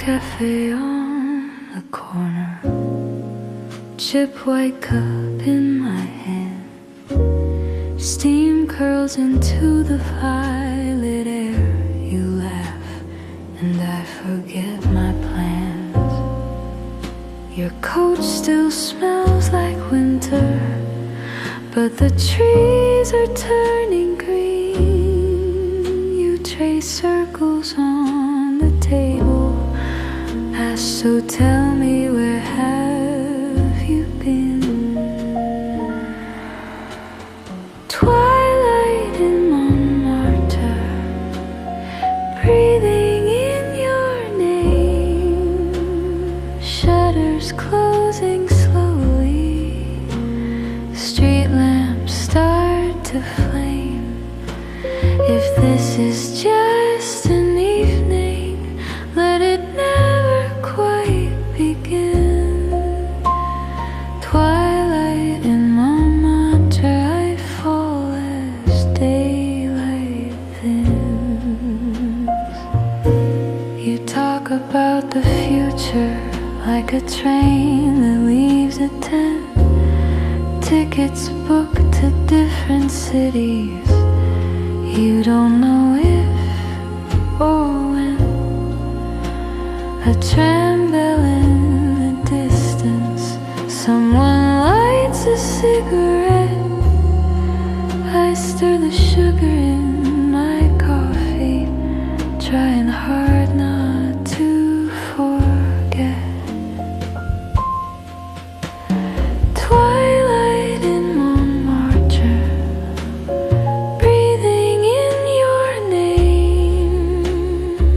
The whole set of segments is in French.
cafe on the corner, chip white cup in my hand, steam curls into the violet air. You laugh and I forget my plans. Your coat still smells like winter, but the trees are turning green. You trace circles on the table. So tell me, where have you been? Twilight in Montmartre, breathing in your name. Shutters closing slowly, street lamps start to flame. If this is just an evening, let it never quite begin. Twilight in Montmartre, I fall as daylight thins. You talk about the future like a train that leaves at 10. Tickets booked to different cities. You don't know if or when. A tram bell in the distance, someone lights a cigarette. I stir the sugar in my coffee, trying hard not to forget. Twilight in Montmartre, breathing in your name.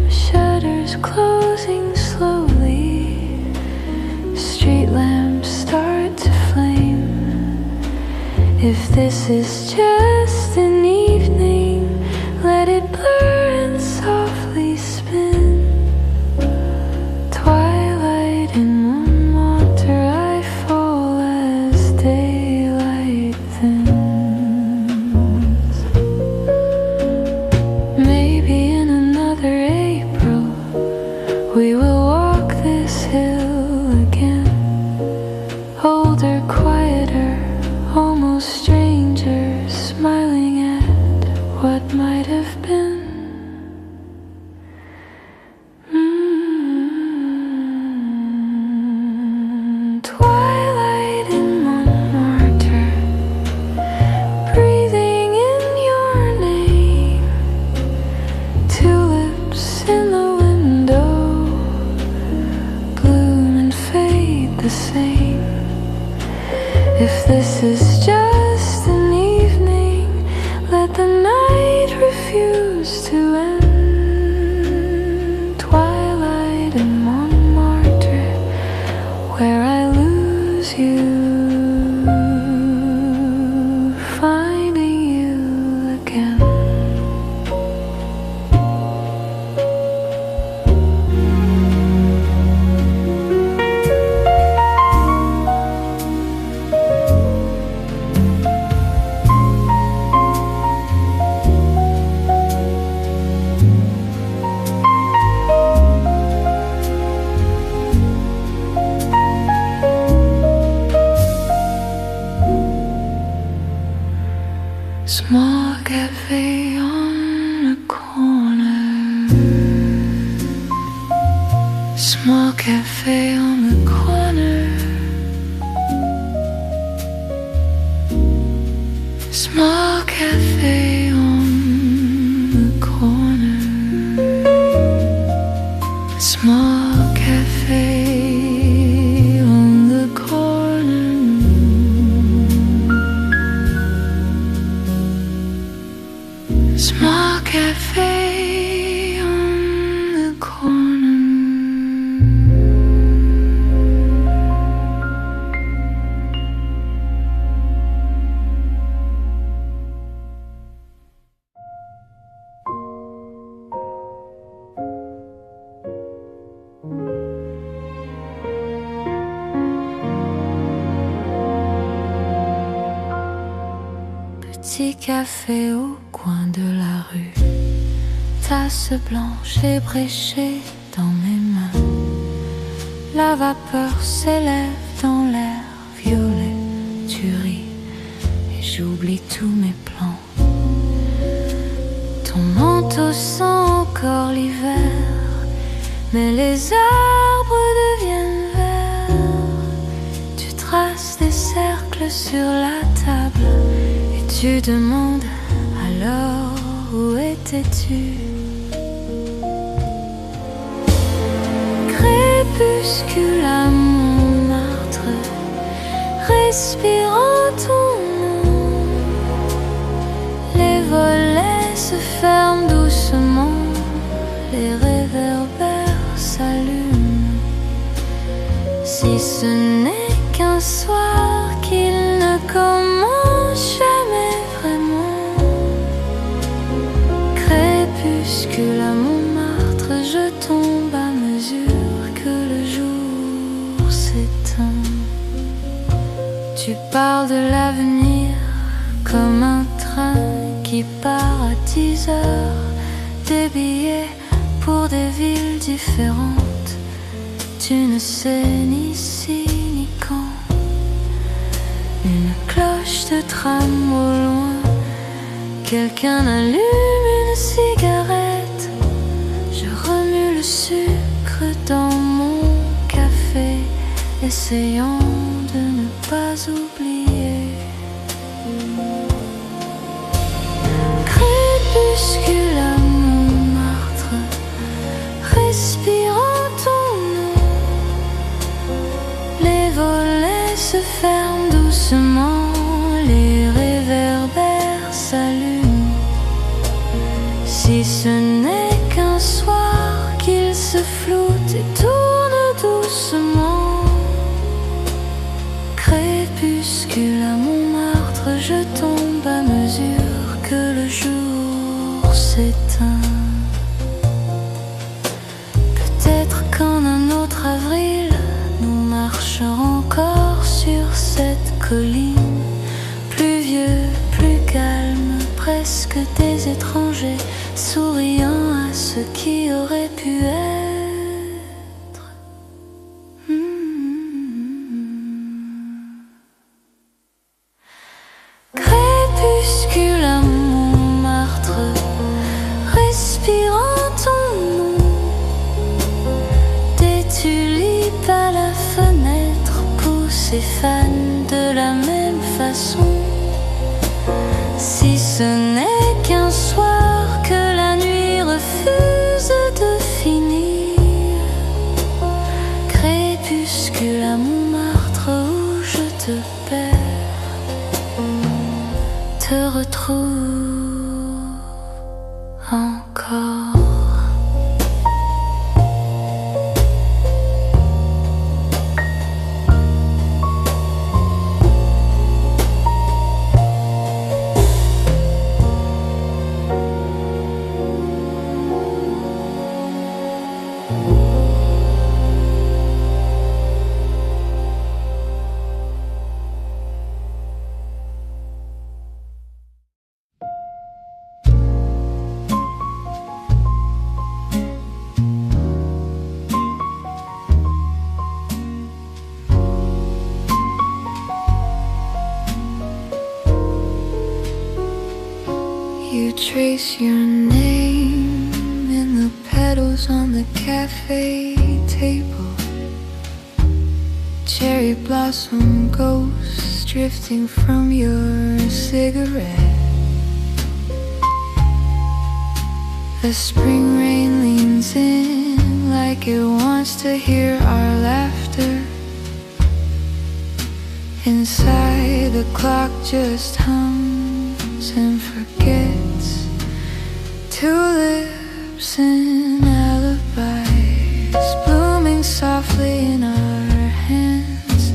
Shutters closing slowly, street lamps start to flame. If this is just an evening, let it blur and softly spin. Twilight in Montmartre, I fall as daylight thins. Maybe in another April we will walk this hill again. Older, quieter, almost strangers, smiling at what might have been. Twilight in Montmartre, breathing in your name. Tulips in the window, bloom and fade the same. If this is just an evening, let the night refuse to end. Twilight in Montmartre, where I lose you, finding you again. Small cafe on the corner, small cafe on the corner, small cafe on the corner, small cafe on the corner. Small cafe on the corner. Petit café au coin de la rue, tasse blanche ébréchée dans mes mains. ta vapeur s'élève dans l'air violet. Tu ris et j'oublie tous mes plans. Ton manteau sent encore l'hiver, mais les arbres deviennent verts. Tu traces des cercles sur la table et tu demandes alors où étais-tu? Crépuscule à Montmartre, respirant ton nom, les volets se ferment doucement, les réverbères s'allument. Si ce n'est qu'un soir qu'il ne commence jamais vraiment, crépuscule à Montmartre, je tombe à mesure que le jour s'éteint. Tu parles de l'avenir comme un train qui part à 10 heures, des billets pour des villes différentes. Tu ne sais ni si ni quand. Une cloche de tram au loin, quelqu'un allume une cigarette. Je remue le sucre dans mon café, essayant de ne pas oublier. Crépuscule à Montmartre, respirant ton nom, les volets se ferment doucement, les réverbères s'allument. Si ce n'est qu'un soir qu'il se floute et tourne doucement, crépuscule à Montmartre, je tombe à mesure que le jour s'éteint. Peut-être qu'en un autre avril, nous marcherons encore sur cette colline, plus vieux, plus calme, presque des étrangers, souriant à ce qui aurait pu être. Crépuscule à Montmartre, respirant ton nom, des tulipes à la fenêtre poussent et fanent de la même façon. Si ce n'est qu'un soir que la nuit refuse de finir, crépuscule à Montmartre où je te perds, te retrouve encore. You trace your name in the petals on the cafe table. Cherry blossom ghosts drifting from your cigarette. The spring rain leans in like it wants to hear our laughter. Inside the clock just hums and forgets. Tulips and alibis blooming softly in our hands.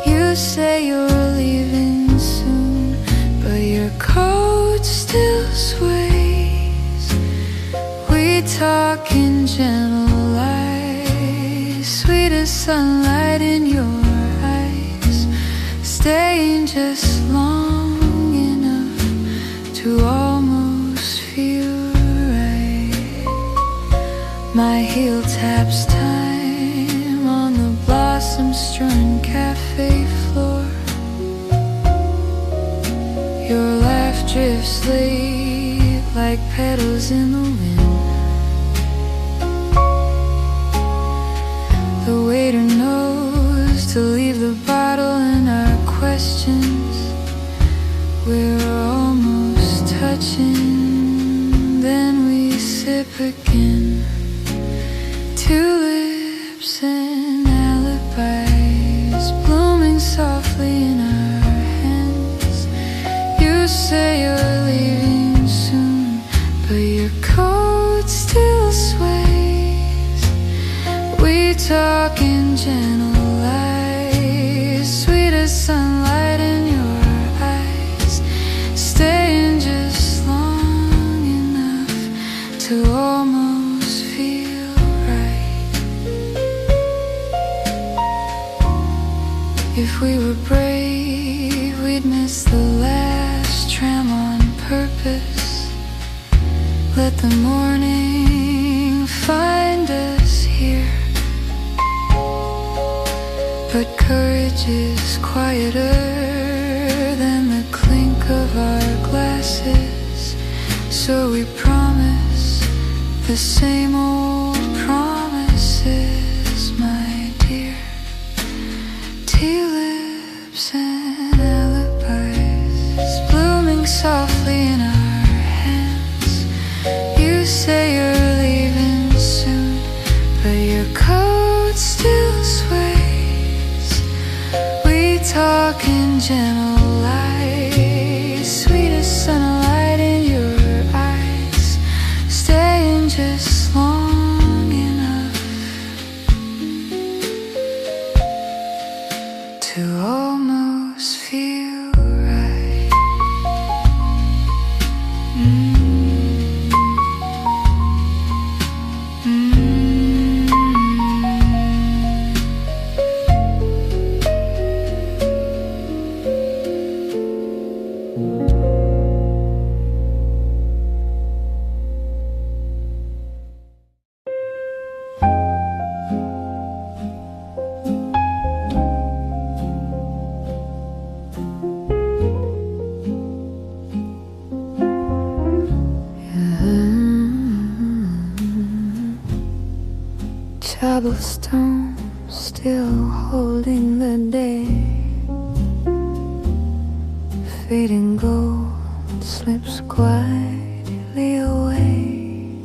You say you're leaving soon, but your coat still sways. We talk in gentle lies, sweet as sunlight in your eyes, staying just long enough to almost feel right. My heel taps time on the strewn cafe floor. Your laugh drifts late like petals in the wind. The waiter knows to leave the bottle and our questions. We're almost touching, then we sip again. Tulips and alibis blooming softly in our hands. You say you're leaving soon, but your coat still sways. We talk in gentle lies, sweet as sunlight in your eyes, staying just long enough to almost feel right. If we were brave, we'd miss the last tram on purpose. Let the morning find us here. But courage is quieter than the clink of our glasses. So we promise the same old promises, my dear. Tea lips and alibis blooming softly in our hands. You say you're leaving soon, but your coat still sways. We talk in gentle lies, sweet as sunlight in your eyes, staying just long enough to almost feel right. Cobblestone still holding the day. Fading gold slips quietly away.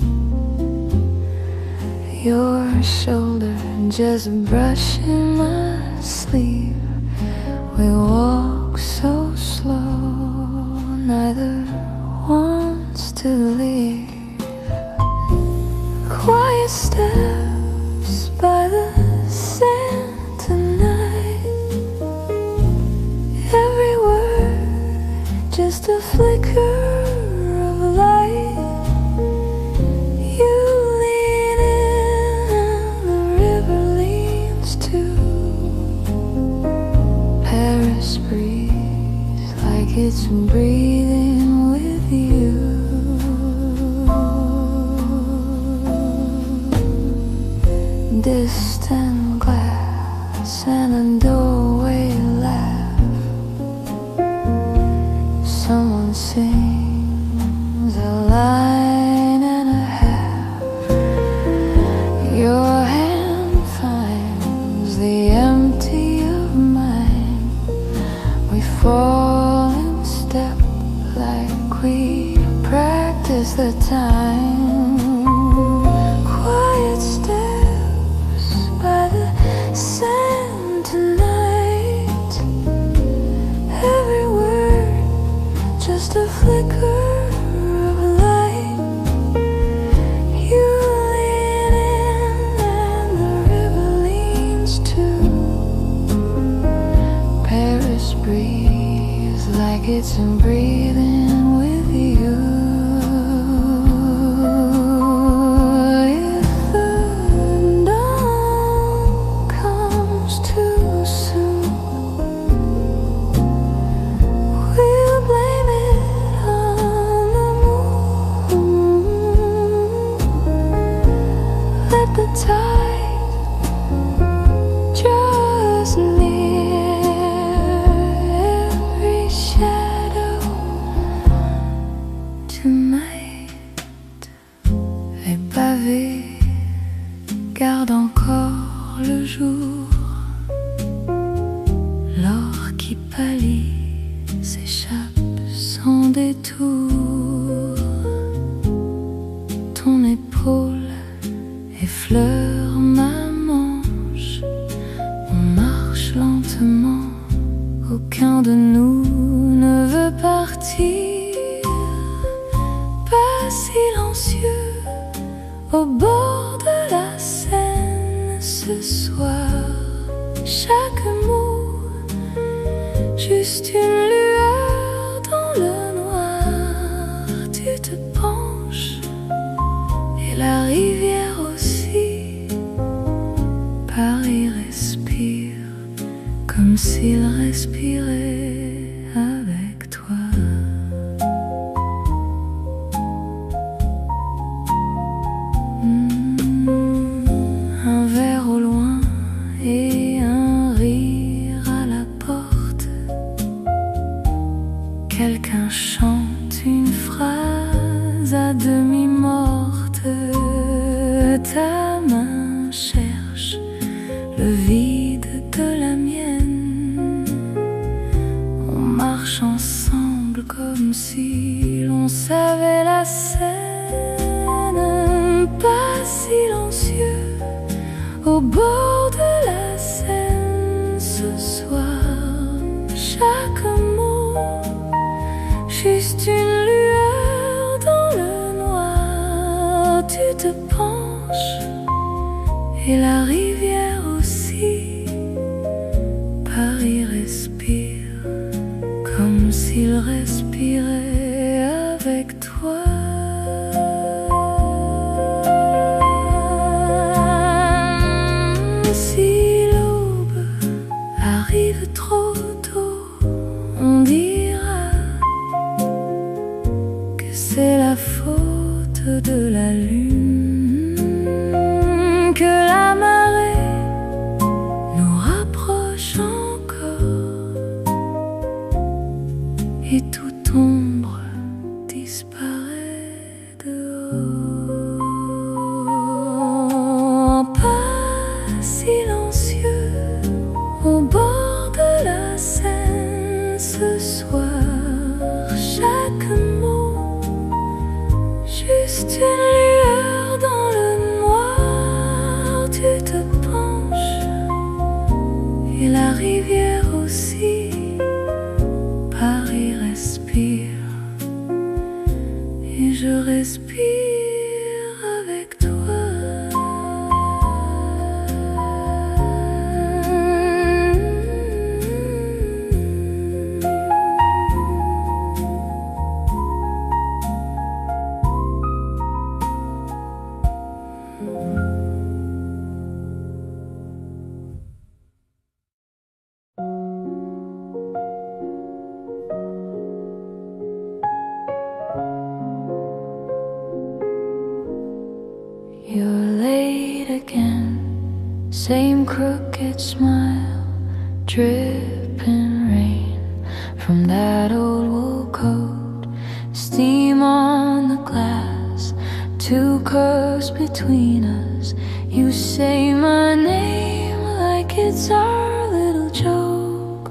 Your shoulder just brushing my sleeve. We walk so slow, neither wants to leave. Quiet steps by the sand tonight. Every word just a flicker of light. You lean in and the river leans too. Paris breathes like it's breathing with you. Distant glass and a doorway laugh. Someone sings a line and a half. Your hand finds the empty of mine. We fall in step like we practice the time. Quiet steps by the sand tonight. Every word just a flicker of light. You lean in and the river leans too. Paris breathes like it's breathing with you. Tide just jour, l'or qui pâlit s'échappe sans détour. Ton épaule effleure ma manche. On marche lentement, aucun de nous ne veut partir. Pas silencieux au bord de la Seine ce soir. Chaque mot, juste une lueur dans le noir. Tu te penches et la rivière aussi. Paris respire comme s'il respirait avec toi. Un verre au loin et un rire à la porte. Quelqu'un chante une phrase à demi morte. Ta main cherche le vide de la mienne. On marche ensemble comme si l'on savait la scène. Pas silencieux au bord de la Seine ce soir. Chaque mot, juste une lueur dans le noir. Tu te penches et la rivière aussi. Paris respire comme s'il respirait avec toi. Si l'aube arrive trop tôt, on dira que c'est la faute de la lune, que la marée nous rapproche encore et toute ombre disparaît dehors. Pas silencieux au bord de la Seine ce soir. Chaque mot, juste une lueur dans le noir. Tu te penches et la rivière aussi. Paris respire et je respire avec toi. You're late again, same crooked smile, dripping rain from that old wool coat, steam on the glass, two curves between us. You say my name like it's our little joke.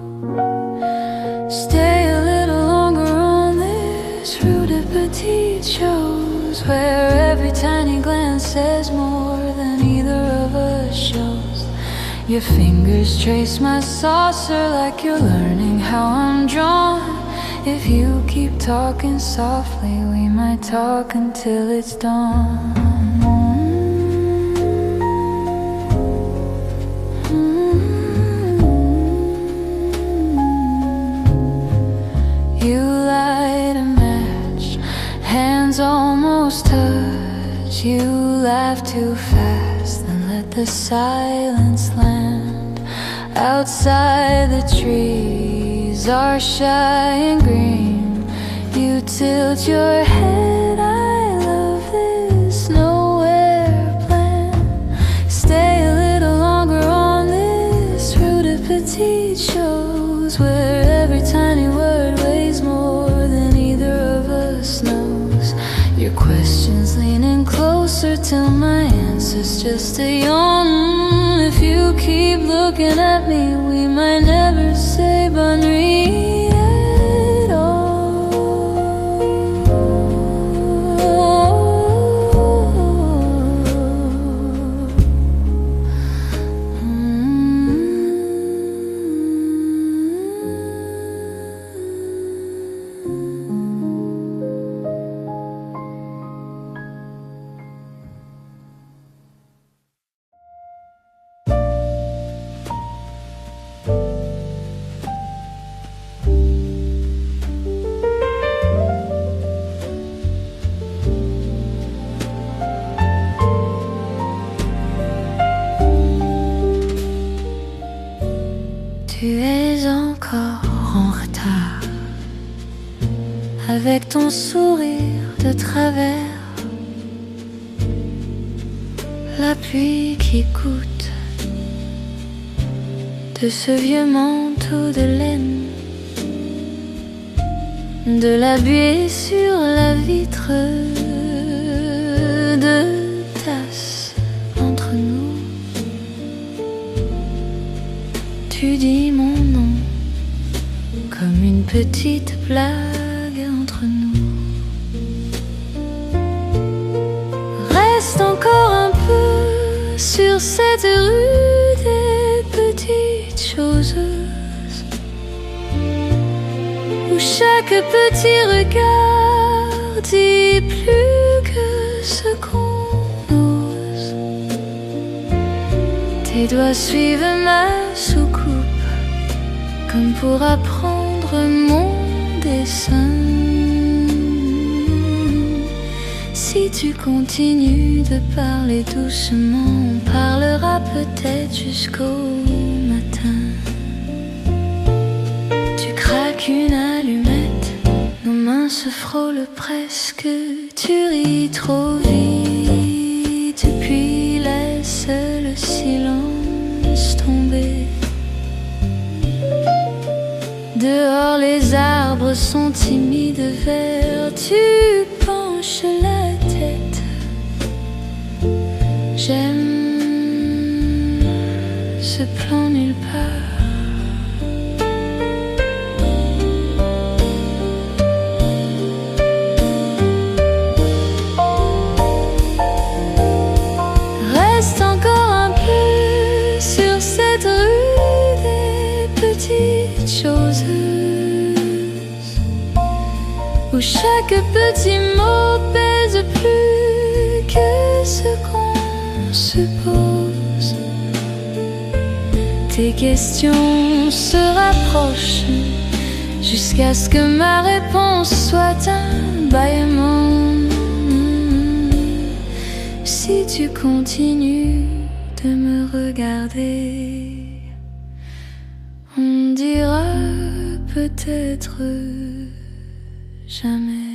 Stay a little longer on this rue de petite chose, where every tiny glance says more than either of us shows. Your fingers trace my saucer like you're learning how I'm drawn. If you keep talking softly, we might talk until it's dawn. You light a match, hands almost touch. You laugh too fast and let the silence land. Outside the trees are shy and green. You tilt your head, I love this nowhere plan. Stay a little longer on this rue de petite chose, where every tiny word weighs more than either of us knows. Your questions leaning closer till my answer's just a yawn. If you keep keep looking at me, we might never say bonne nuit at all. Tu es encore en retard, avec ton sourire de travers, la pluie qui coûte de ce vieux manteau de laine, de la buée sur la vitre, de tasses entre nous. Tu dis mon nom comme une petite blague entre nous. Reste encore un peu sur cette rue des petites choses, où chaque petit regard dit plus que ce qu'on ose. Tes doigts suivent ma soucoupe comme pour apprendre mon dessin. Si tu continues de parler doucement, on parlera peut-être jusqu'au matin. Tu craques une allumette, nos mains se frôlent presque. Tu ris trop vite, puis laisse le silence tomber. Dehors les arbres sont timides verts, tu penches la tête. J'aime ce plan nulle part. Reste encore un peu sur cette rue des petites choses, où chaque petit mot pèse plus que ce qu'on se pose. Tes questions se rapprochent jusqu'à ce que ma réponse soit un bâillement. Si tu continues de me regarder, on dira peut-être jamais.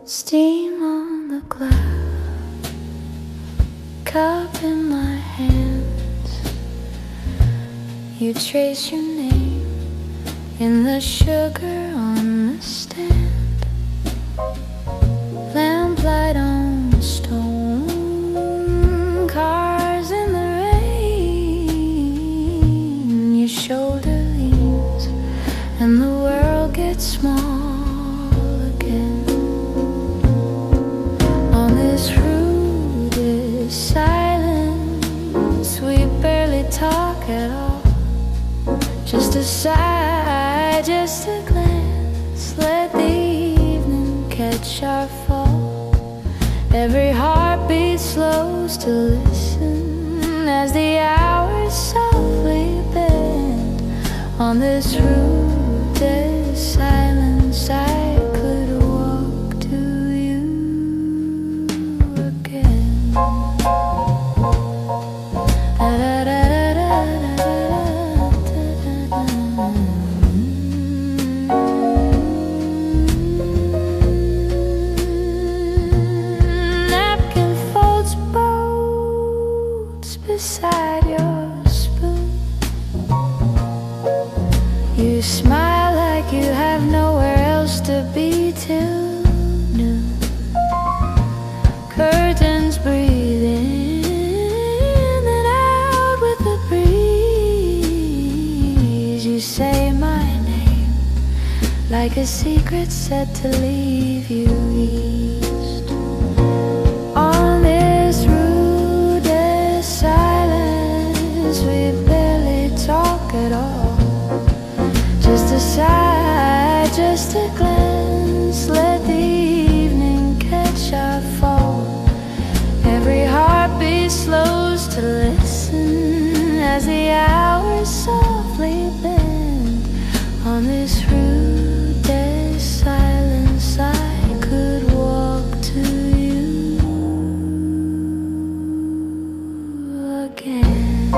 Steam on the glass, cup in my hands. You trace your name in the sugar on the stand. Lamplight on stone, cars in the rain. Your shoulder leans and the world gets small. Silence, we barely talk at all. Just a sigh, just a glance. Let the evening catch our fall. Every heartbeat slows to listen. as the hours softly bend on this route of silence. I could walk to you again. Napkin folds boats beside your spoon. You smile like you have nowhere else to be till noon. Curtains breathe in and out with the breeze. You say my name like a secret said to leave you east. On this route of silence, we barely talk at all. Just a sigh, just a glance, let the evening catch our fall. Every heartbeat slows to listen as the hours softly bend on this route of silence. I could walk to you again.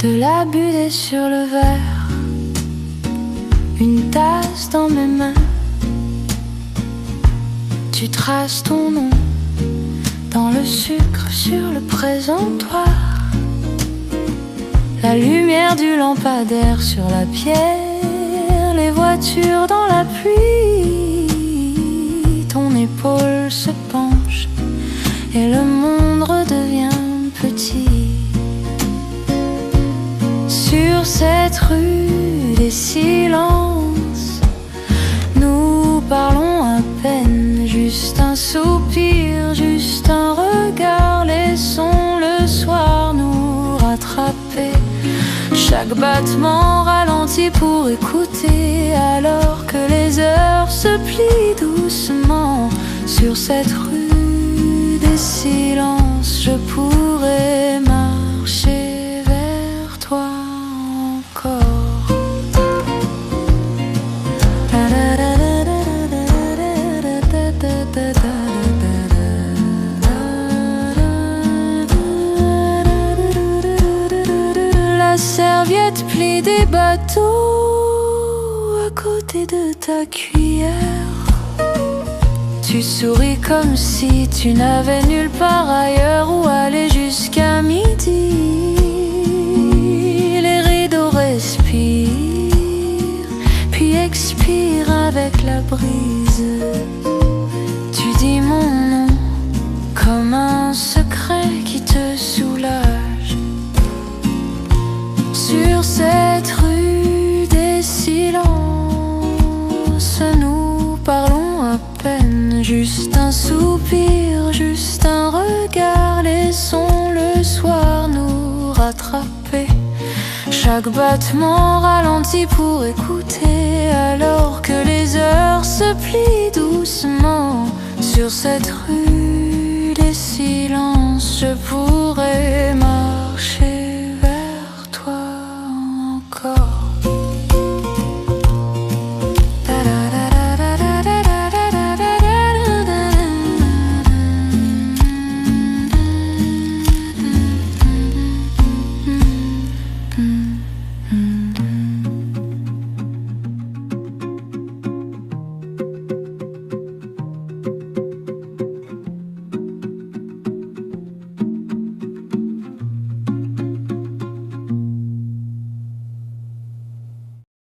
De la buée sur le verre, une tasse dans mes mains. Tu traces ton nom dans le sucre sur le présentoir. La lumière du lampadaire sur la pierre, les voitures dans la pluie. Ton épaule se penche et le monde redevient petit. Sur cette rue des silences, nous parlons à peine, juste un soupir, juste un regard. Laissons le soir nous rattraper. Chaque battement ralentit pour écouter, alors que les heures se plient doucement. Sur cette rue des silences, je pourrais marcher vers toi. La serviette plie des bateaux à côté de ta cuillère. Tu souris comme si tu n'avais nulle part ailleurs où aller jusqu'à midi. Les rideaux respirent, puis expirent avec la brise. Tu dis mon nom comme un secret qui te soulage. Sur cette rue des silences, nous parlons à peine, juste un soupir, juste un regard. Laissons le soir nous rattraper. Chaque battement ralentit pour écouter, alors que les heures se plient doucement. Sur cette rue des silences, je pourrais marcher vers toi encore.